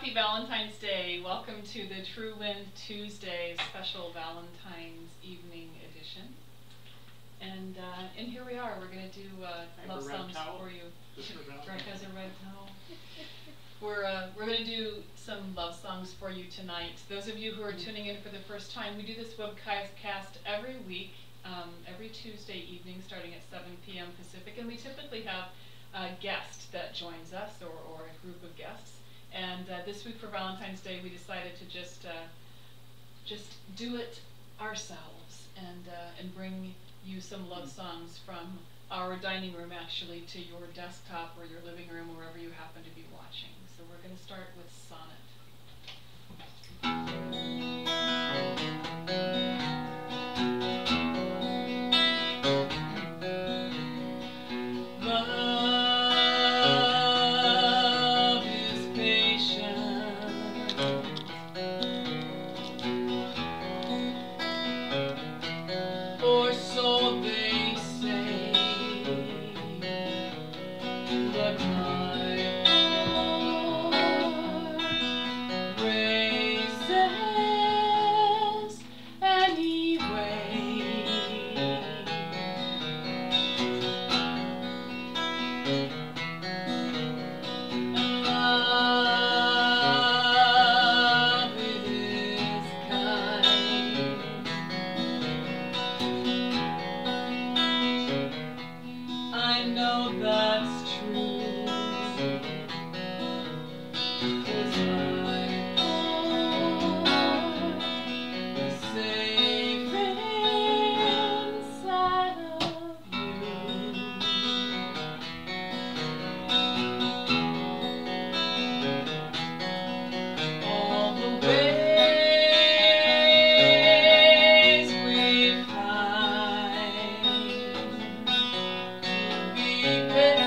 Happy Valentine's Day. Welcome to the True Wind Tuesday special Valentine's evening edition. And here we are. We're going to do love songs for you. Greg has a red towel. We're going to do some love songs for you tonight. Those of you who are tuning in for the first time, we do this webcast every week, every Tuesday evening starting at 7 p.m. Pacific, and we typically have a guest that joins us or a group of guests. And this week for Valentine's Day, we decided to just do it ourselves and bring you some love songs from our dining room, actually, to your desktop or your living room, wherever you happen to be watching. So we're going to start with Sonnet. Or so they say, but my heart races anyway. And love is kind. I know that's true, 'cause my heart is safe inside of you. All the ways we find to be better.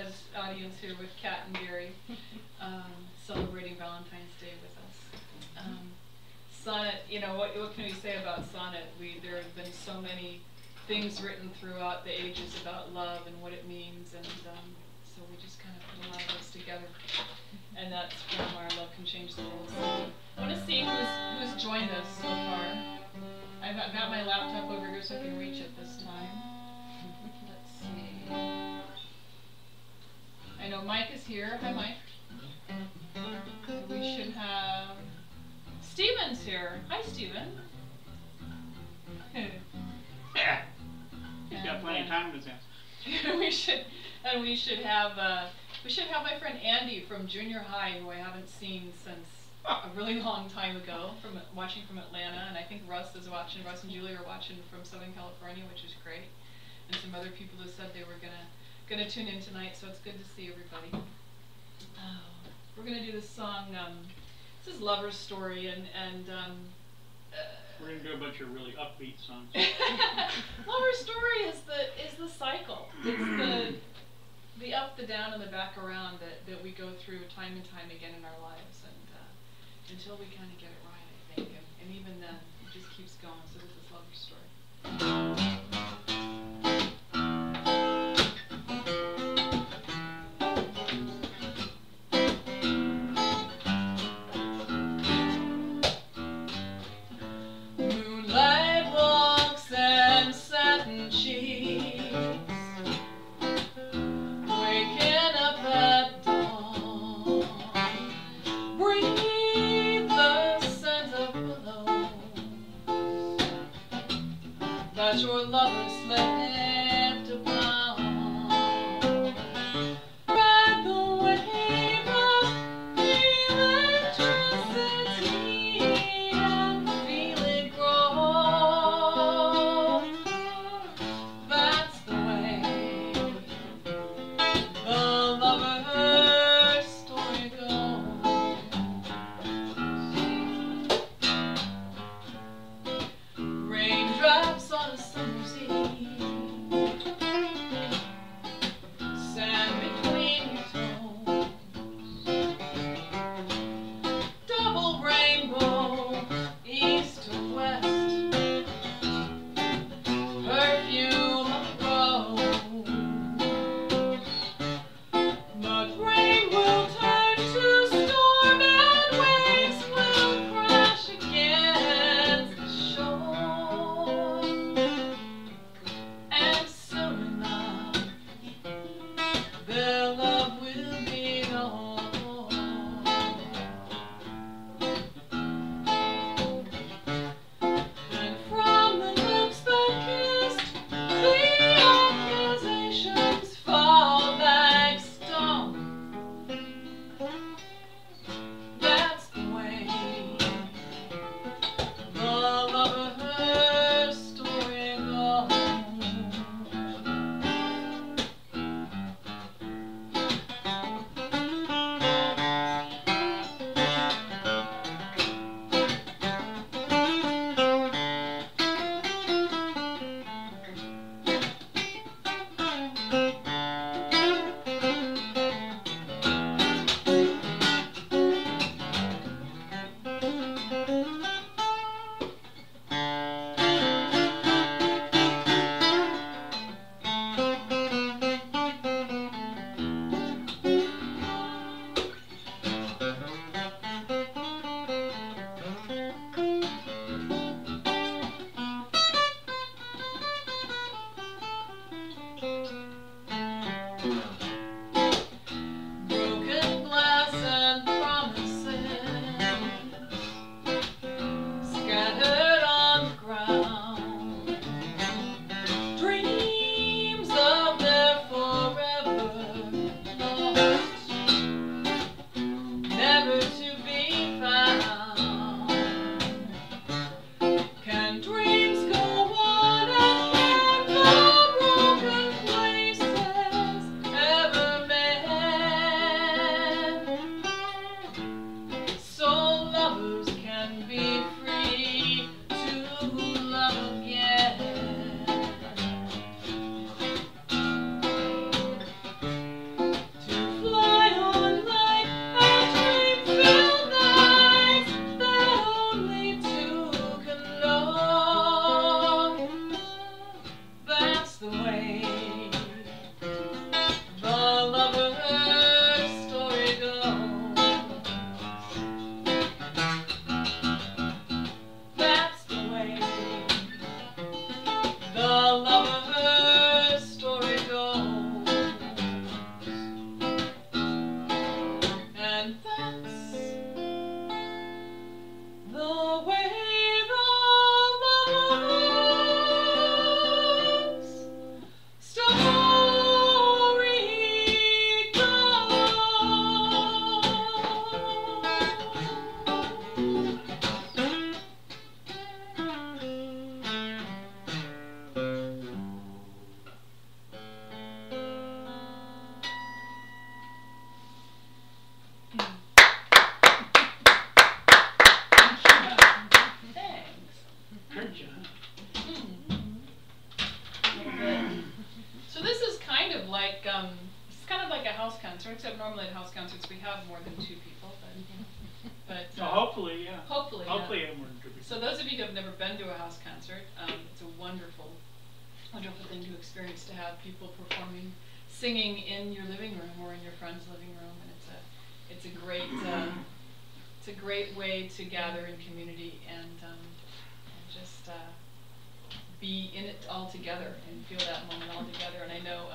Sonet's audience here with Kat and Gary, celebrating Valentine's Day with us. Sonnet, you know, what can we say about Sonnet? There have been so many things written throughout the ages about love and what it means, and so we just kind of put a lot of those together. And that's from our Love Can Change the World. So I want to see who's joined us so far. I've got my laptop over here so I can reach it this time. Let's see. I know Mike is here. Hi, Mike. We should have Steven's here. Hi, Steven. Yeah. He's got plenty of time to dance. we should have my friend Andy from junior high, who I haven't seen since a really long time ago, watching from Atlanta, and I think Russ is watching. Russ and Julie are watching from Southern California, which is great. And some other people who said they were gonna tune in tonight, so it's good to see everybody. We're gonna do this song. This is Lover's Story, and we're gonna do a bunch of really upbeat songs. Lover's Story is the cycle. It's the up, the down, and the back around that we go through time and time again in our lives, and until we kind of get it right, I think, and even then, it just keeps going. So this is Lover's Story. Your lover slept upon. Ride the wave of electricity and feel it grow. That's the way the lover's story goes. Raindrops on a summer's eve, sand between your toes, double rainbow, east to west, perfume of rose. But rain will turn to storm and waves will crash against the shore. And soon enough, their love will be gone. And from the lips that kissed, the accusations fall like stone. That's the way the lover's story goes. concert, except normally at house concerts we have more than 2 people. But hopefully, yeah. Hopefully, hopefully yeah. more than 2 people. So those of you who have never been to a house concert, it's a wonderful, wonderful thing to experience, to have people performing, singing in your living room or in your friend's living room, and it's a great way to gather in community and just be in it all together and feel that moment all together. And I know,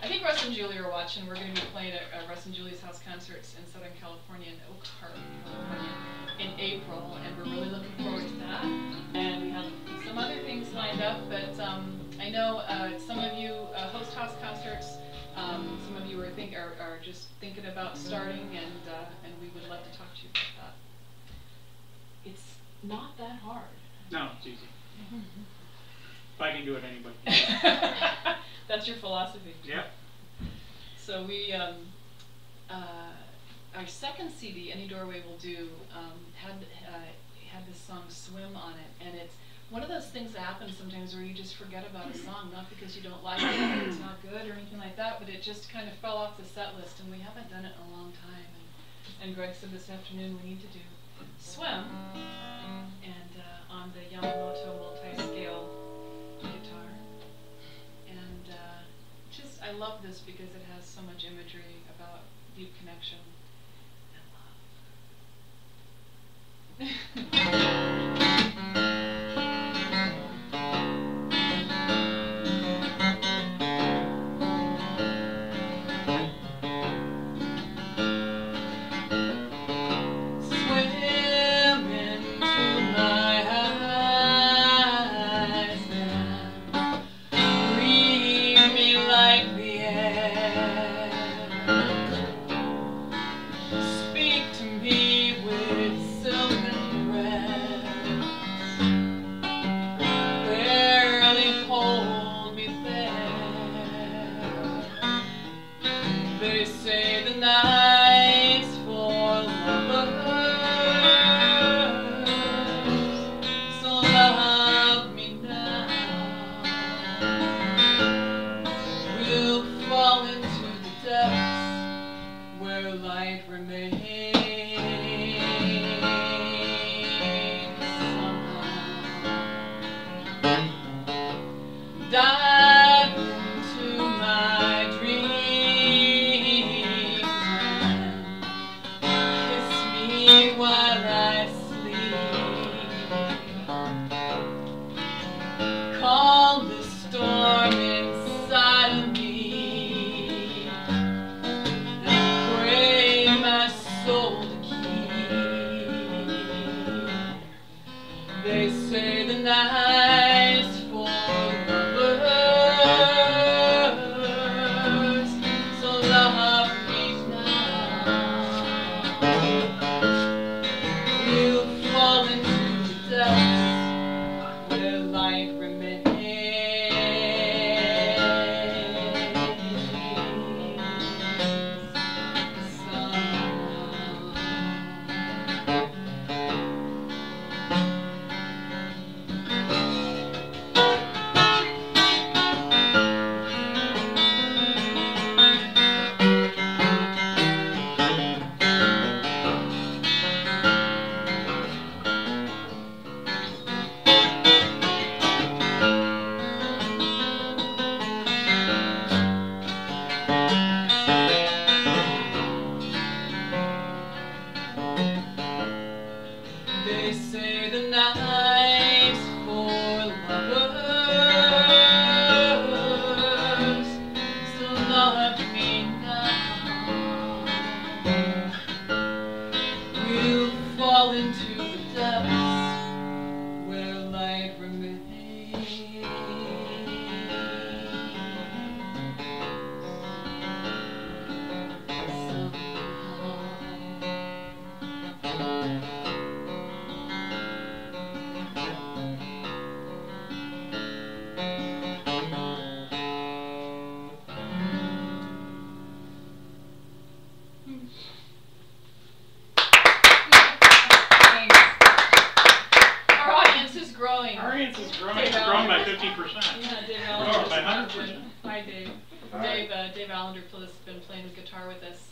I think Russ and Julie are watching. We're going to be playing at Russ and Julie's house concerts in Southern California, in Oak Park, California, in April, and we're really looking forward to that. And we have some other things lined up, but I know some of you host house concerts. Some of you are just thinking about starting, and we would love to talk to you about that. It's not that hard. No, it's easy. If I can do it, anybody. That's your philosophy. Yep. So we, our second CD, Any Doorway Will Do, had this song "Swim" on it, and it's one of those things that happens sometimes where you just forget about a song, not because you don't like it or it's not good or anything like that, but it just kind of fell off the set list, and we haven't done it in a long time. And Greg said this afternoon we need to do "Swim," and on the Yamamoto multi-scale guitar. And I love this because it has so much imagery about deep connection and love. Dave Allender has been playing the guitar with us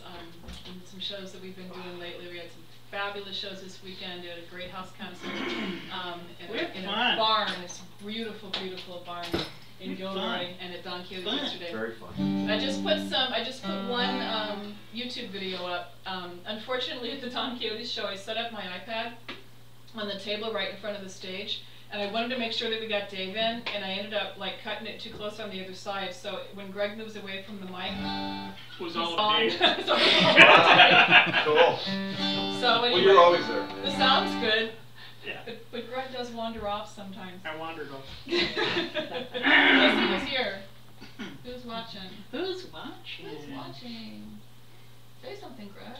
in some shows that we've been doing lately. We had some fabulous shows this weekend. We had a great house concert in a barn. It's a beautiful, beautiful barn in Gilroy and at Don Quixote yesterday. Very fun. I just put one YouTube video up. Unfortunately, at the Don Quixote show, I set up my iPad on the table right in front of the stage. And I wanted to make sure that we got Dave in, and I ended up like cutting it too close on the other side. So when Greg moves away from the mic, it was all of Dave. Cool. So well, you're always there. The sound's good. Yeah. But Greg does wander off sometimes. I wandered off. Who's here? Who's watching? Who's watching? Who's watching? Say something, Greg.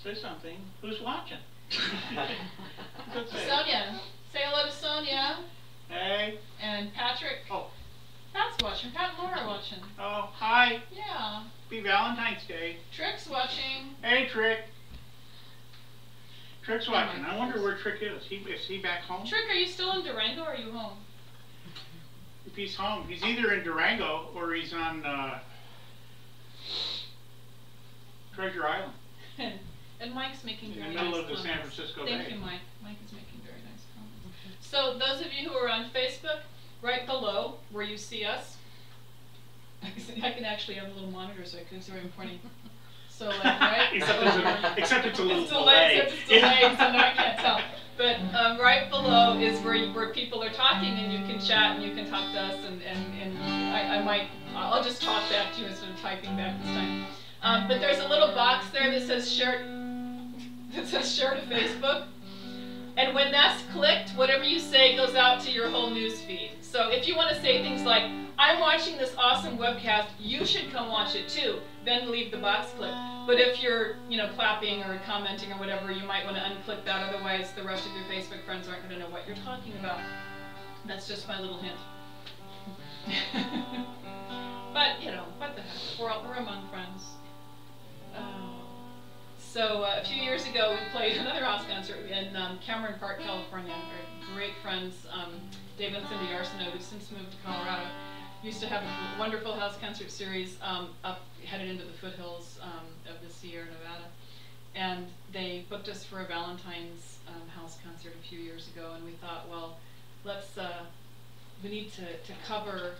Say something. Who's watching? Sonia. Say hello to Sonia. Hey. And Patrick. Oh. Pat's watching. Pat and Laura are watching. Oh, hi. Yeah. Be Valentine's Day. Trick's watching. Hey, Trick. Trick's watching. I wonder where Trick is. Is he back home? Trick, are you still in Durango or are you home? If he's home, he's either in Durango or he's on Treasure Island. And Mike's making very nice in the middle of the comments. San Francisco Bay. Thank you, Mike. Mike is making very nice comments. So those of you who are on Facebook, right below where you see us, I can actually have a little monitor so I can see where I'm pointing. So like, right? except it's a little delay. delay. Except it's delayed, so now I can't tell. But right below is where people are talking, and you can chat and you can talk to us, and I'll just talk back to you instead of typing back this time. But there's a little box there that says share to Facebook. And when that's clicked, whatever you say goes out to your whole news feed. So if you want to say things like, I'm watching this awesome webcast, you should come watch it too, then leave the box clicked. But if you're, clapping or commenting or whatever, you might want to unclick that, otherwise the rest of your Facebook friends aren't going to know what you're talking about. That's just my little hint. But, what the heck, we're among friends. So a few years ago, we played another house concert in Cameron Park, California. Our great friends, Dave and Cindy Arsenault, who've since moved to Colorado, used to have a wonderful house concert series up headed into the foothills of the Sierra Nevada. And they booked us for a Valentine's house concert a few years ago, and we thought, well, we need to cover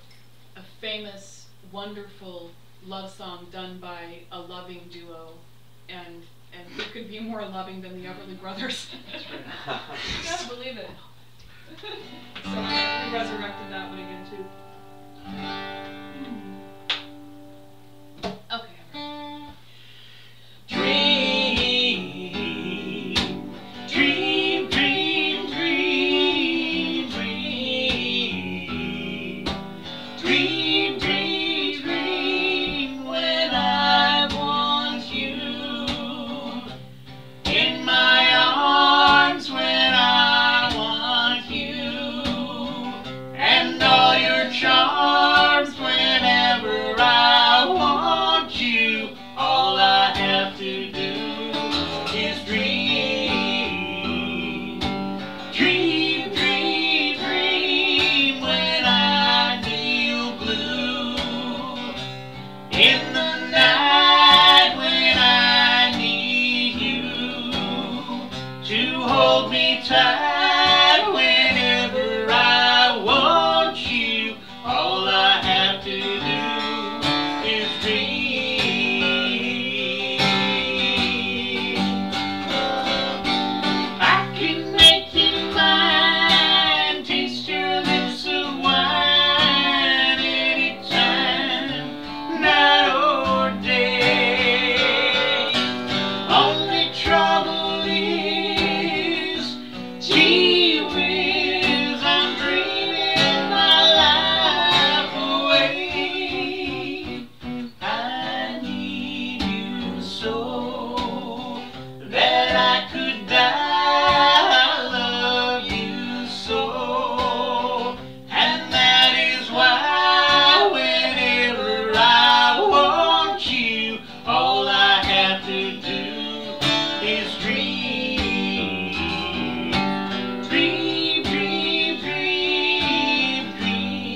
a famous, wonderful love song done by a loving duo, and who could be more loving than the Everly Brothers? That's right. You gotta believe it. So we resurrected that one again too. Okay. Dream, dream, dream, dream, dream, dream, dream, dream, when I want you in my arms, when I want you, and all your charms, whenever I want you, all I have to do is dream, dream, dream, dream, when I feel blue in the night, when I need you to hold me tight, whenever I want you, all I have to do is dream. I can make you mine, taste your lips of wine anytime, night or day. Only trouble is, gee whiz, I'm dreaming my life away. I need you so that I could die. I love you so, and that is why whenever I want you, all I have to do is dream, dream, dream, dream, dream.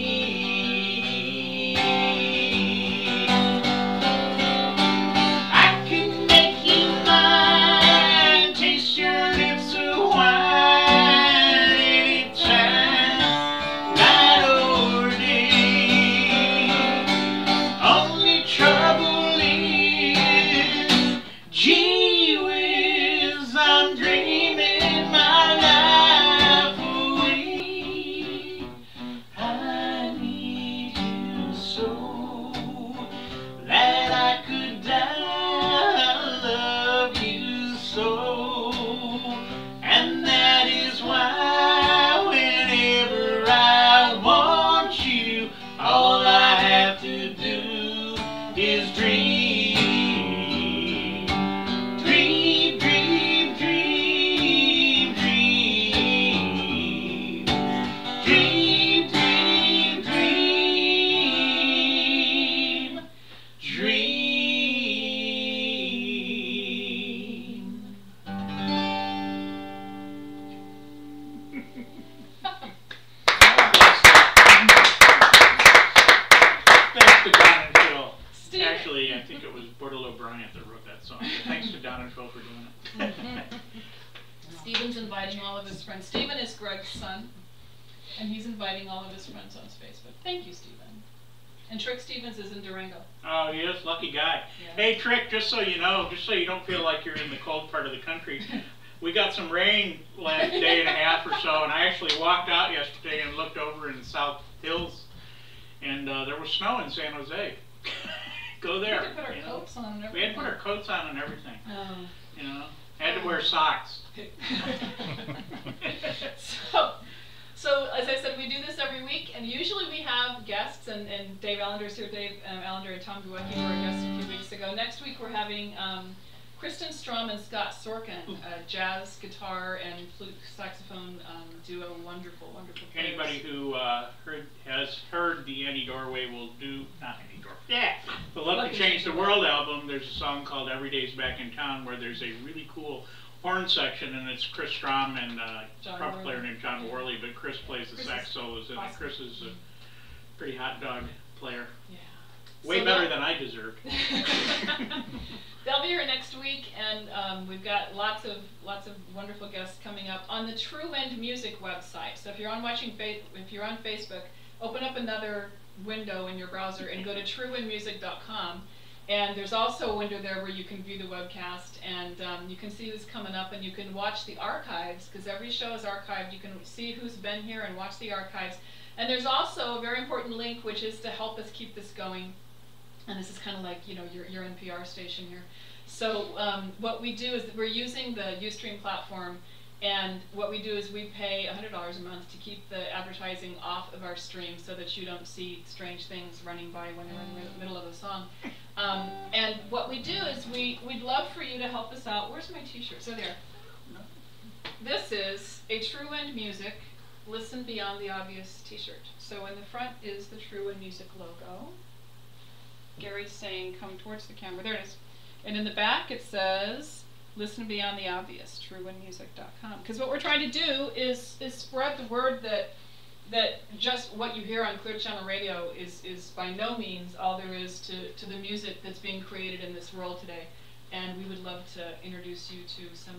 Bryant that wrote that song. So thanks to Don and Phil for doing it. Stephen's inviting all of his friends. Stephen is Greg's son, and he's inviting all of his friends on Facebook. Thank you, Stephen. And Trick Stevens is in Durango. Oh, yes, lucky guy. Yeah. Hey, Trick, just so you know, just so you don't feel like you're in the cold part of the country, we got some rain last day and a half or so, and I actually walked out yesterday and looked over in the South Hills, and there was snow in San Jose. Go there. We had to put our coats on and everything. We had to put our coats on and everything. Oh. You know, had to wear socks. So, as I said, we do this every week, and usually we have guests, and Dave Allender's here, Dave Allender and Tom Guecki were guests a few weeks ago. Next week we're having Kristen Strom and Scott Sorkin, jazz, guitar, and flute saxophone duo, wonderful, wonderful players. Anybody who has heard the Annie Dorway will do, not Annie Dorway, yeah, the Love Can Change the World album, there's a song called Every Day's Back in Town where there's a really cool horn section, and it's Chris Strom and a trumpet player named John Worley, but Chris plays the sax solos in it. Chris is a pretty hot dog player. Yeah. Way better than I deserved. They'll be here next week, and we've got lots of wonderful guests coming up on the True Wind Music website. So if you're on Facebook, open up another window in your browser and go to truewindmusic.com. And there's also a window there where you can view the webcast, and you can see who's coming up, and you can watch the archives, because every show is archived. You can see who's been here and watch the archives. And there's also a very important link, which is to help us keep this going. And this is kind of like, you know, your NPR station here. So what we do is we're using the Ustream platform, and what we do is we pay $100 a month to keep the advertising off of our stream so that you don't see strange things running by when you're in the middle of a song. And what we do is we'd love for you to help us out. Where's my t-shirt? So there. This is a True Wind Music Listen Beyond the Obvious t-shirt. So in the front is the True Wind Music logo. Gary's saying come towards the camera. There it is. And in the back it says Listen Beyond the Obvious, truewindmusic.com. Because what we're trying to do is spread the word that just what you hear on Clear Channel Radio is by no means all there is to the music that's being created in this world today. And we would love to introduce you to some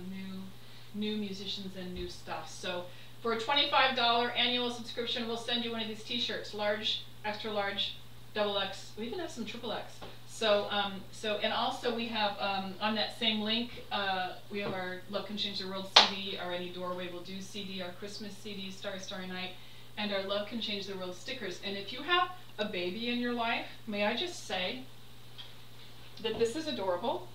new musicians and new stuff. So for a $25 annual subscription, we'll send you one of these t-shirts, large, extra large, double X. We even have some triple X. So, and also we have, on that same link, we have our Love Can Change the World CD, our Any Doorway Will Do CD, our Christmas CD, Starry Starry Night, and our Love Can Change the World stickers. And if you have a baby in your life, may I just say that this is adorable.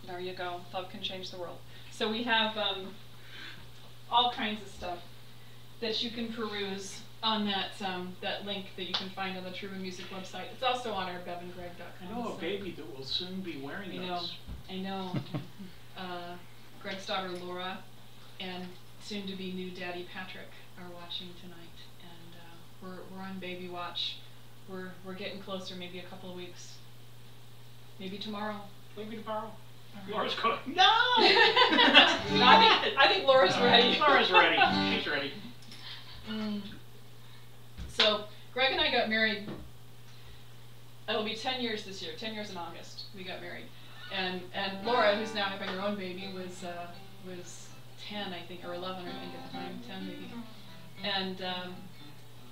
There you go, Love Can Change the World. So we have all kinds of stuff that you can peruse on that that link that you can find on the True Wind Music website. It's also on our bevandgreg.com. Oh, a baby that will soon be wearing those. I know. Greg's daughter Laura and soon-to-be new daddy Patrick are watching tonight, and we're on baby watch. We're getting closer. Maybe a couple of weeks. Maybe tomorrow. Maybe tomorrow. Laura's going. No. I think Laura's ready. Laura's ready. She's ready. So Greg and I got married. It'll be 10 years this year. 10 years in August. We got married, and Laura, who's now having her own baby, was 10, I think, or 11, I think at the time, 10 maybe.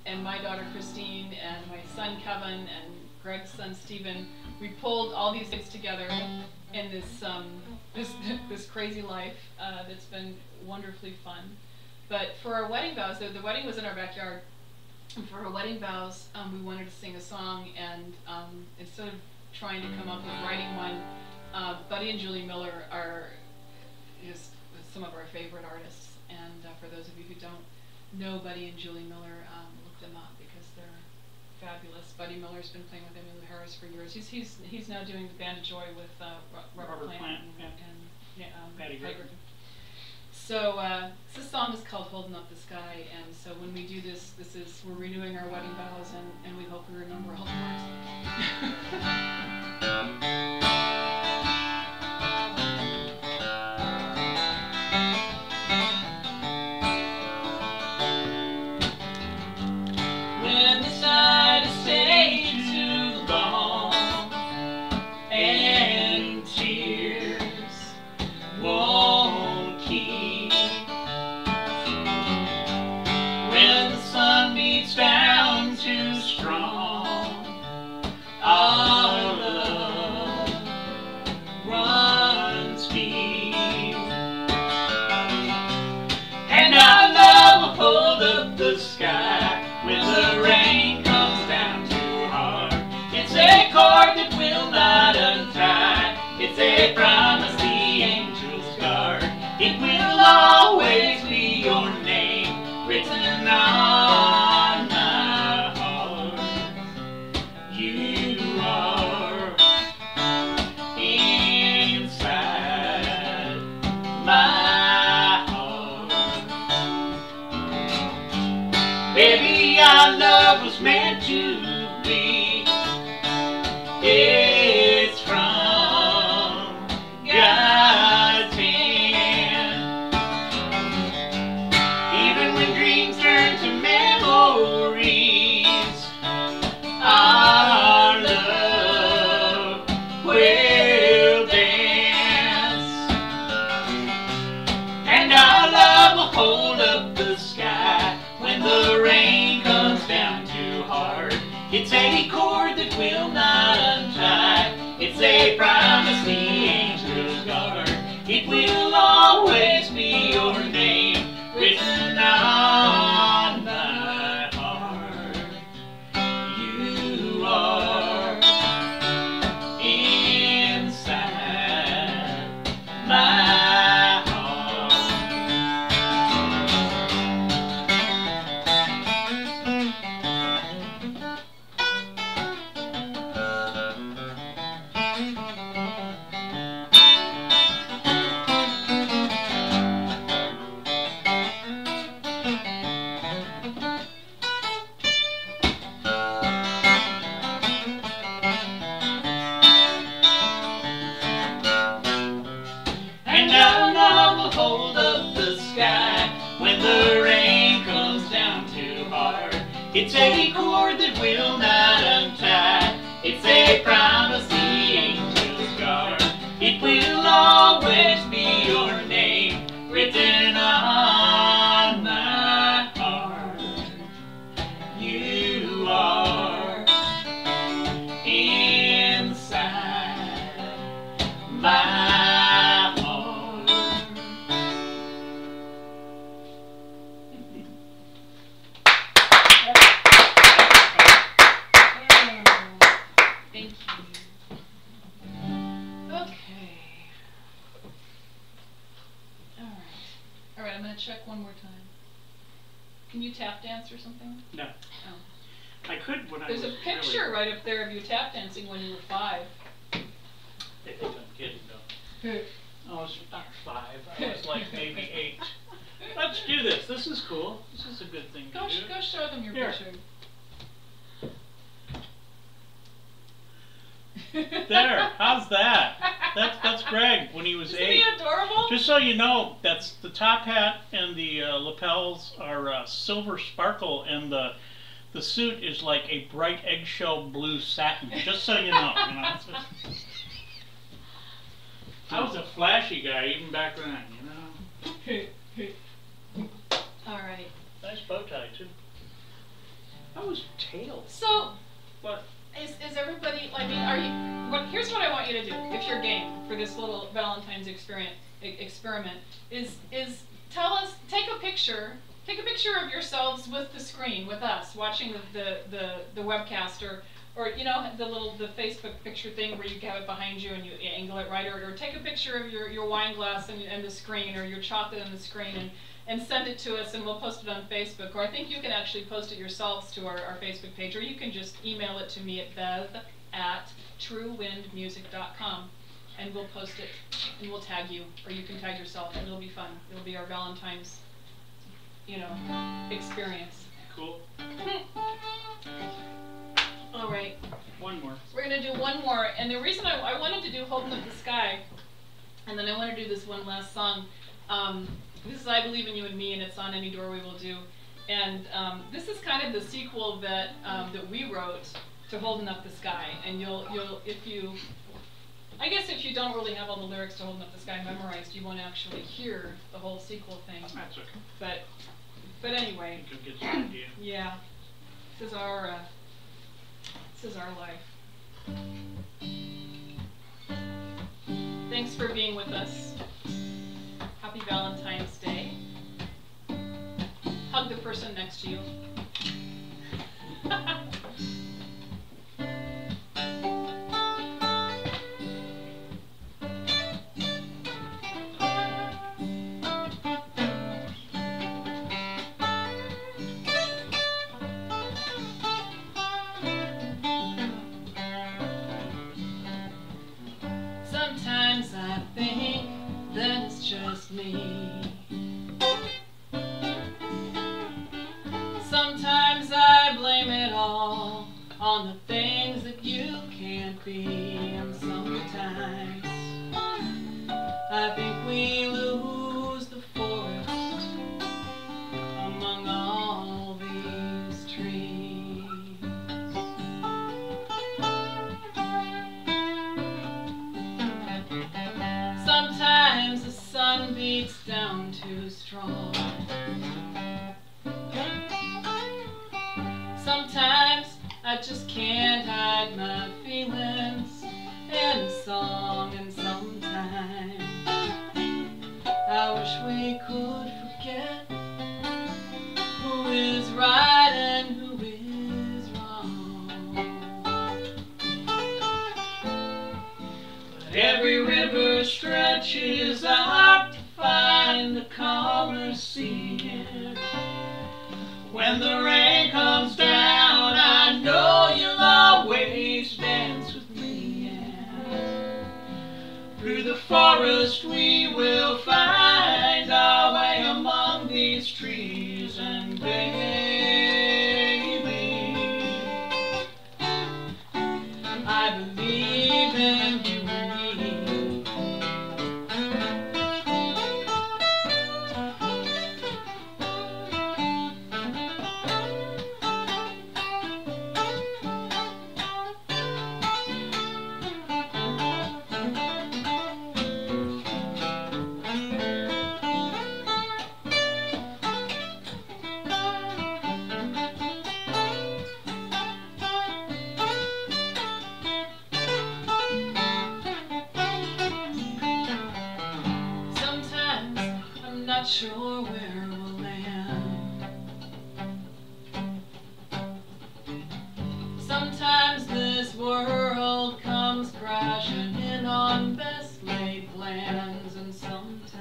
And my daughter Christine and my son Kevin and Greg's son Stephen, we pulled all these kids together in this crazy life that's been wonderfully fun. But for our wedding vows, the wedding was in our backyard. And for our wedding vows, we wanted to sing a song, and instead of trying to come up with writing one, Buddy and Julie Miller are just some of our favorite artists. And for those of you who don't know Buddy and Julie Miller, look them up because they're fabulous. Buddy Miller's been playing with Emmylou Harris for years. He's now doing the Band of Joy with Robert Plant and Patty Griffin. So this song is called Holding Up the Sky, and so when we do this, we're renewing our wedding vows, and we hope we remember all the words. When the side of stage to gone, and It's a promise the angels guard. It will always be your name written on my heart. You are inside my heart. Baby, our love was meant to be. It's from God's hand. Even when dreams turn to memories, our love will dance. And our love will hold up the sky when the rain comes down too hard. It's a cord that will not untie. It's a promise the angels guard. It will always be your name written on my heart. You are inside my and our love will hold up the sky when the rain comes down too hard. It's a cord that will not untie. It's a promise the angels guard. It will always be your name written on my heart. You are inside my Thank you. Okay. All right, I'm going to check one more time. Can you tap dance or something? No. Oh. I could when There's I was a picture right up there of you tap dancing when you were 5. They think I'm kidding though. I was not 5. I was like maybe 8. Let's do this. This is cool. This is a good thing to do. Go show them your Here. picture. There. How's that? That's Greg when he was Isn't 8. he adorable? Just so you know, that's the top hat and the lapels are silver sparkle, and the suit is like a bright eggshell blue satin. Just so you know. I was a flashy guy even back then, you know. All right. Nice bow tie too. That was tails. So, What? is everybody? I mean, are you? Here's what I want you to do, if you're game for this little Valentine's experiment. Is tell us. Take a picture of yourselves with the screen, with us watching the webcast, or you know the Facebook picture thing where you have it behind you and you angle it right, or take a picture of your wine glass and the screen, or your chocolate and the screen, and send it to us, and we'll post it on Facebook. Or I think you can actually post it yourselves to our Facebook page, or you can just email it to me at bev@truewindmusic.com, and we'll post it, and we'll tag you, or you can tag yourself, and it'll be fun. It'll be our Valentine's, experience. Cool. All right. One more. We're going to do one more, and the reason I wanted to do Holding Up the Sky, and then I want to do this one last song. This is I Believe in You and Me, and it's on Any Doorway Will Do. And this is kind of the sequel that we wrote to Holding Up the Sky. And if you don't really have all the lyrics to Holding Up the Sky memorized, you won't actually hear the whole sequel thing. That's okay. But anyway. You can get the idea. Yeah. This is our life. Thanks for being with us. Happy Valentine's Day. Hug the person next to you. I think that it's just me. Sometimes I blame it all on the things that you can't be, and sometimes I think we lose the forest among all these trees. Sometimes the sun beats down too strong. Sometimes I just can't hide my feelings in a song, and sometimes I wish we could forget who is right and who is wrong. But every river stretches out to find the calmer sea. When the rain comes down, I know you'll always dance with me. Through the forest we will find our way among these trees, and baby, I believe in you and me. Not sure where we'll land. Sometimes this world comes crashing in on best laid plans, and sometimes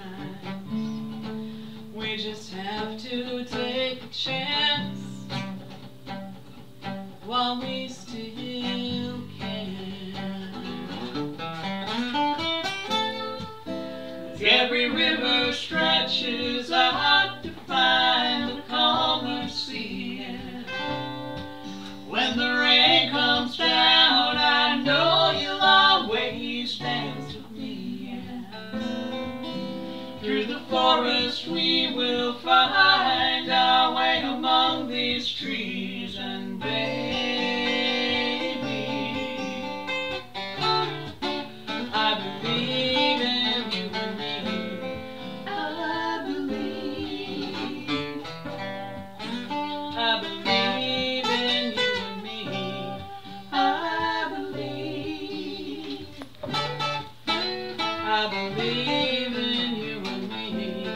we just have to take a chance while we still can. Every river stretches out to find the calmer sea. When the rain comes down, I know you'll always dance with me. Through the forest we will find our way among these trees, and baby, I believe in you and me. I believe in you and me. I believe in you and me.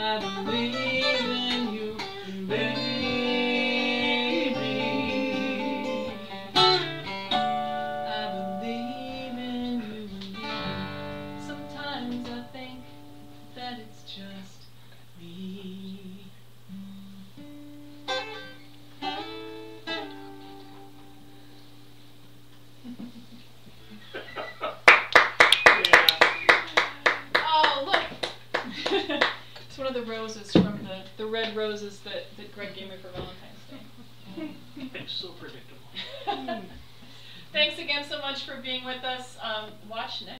I believe in you, baby. I believe in you and me. Sometimes I think that it's just me. Oh, look! It's one of the roses from the red roses that Greg gave me for Valentine's Day. It's so predictable. Thanks again so much for being with us. Watch next.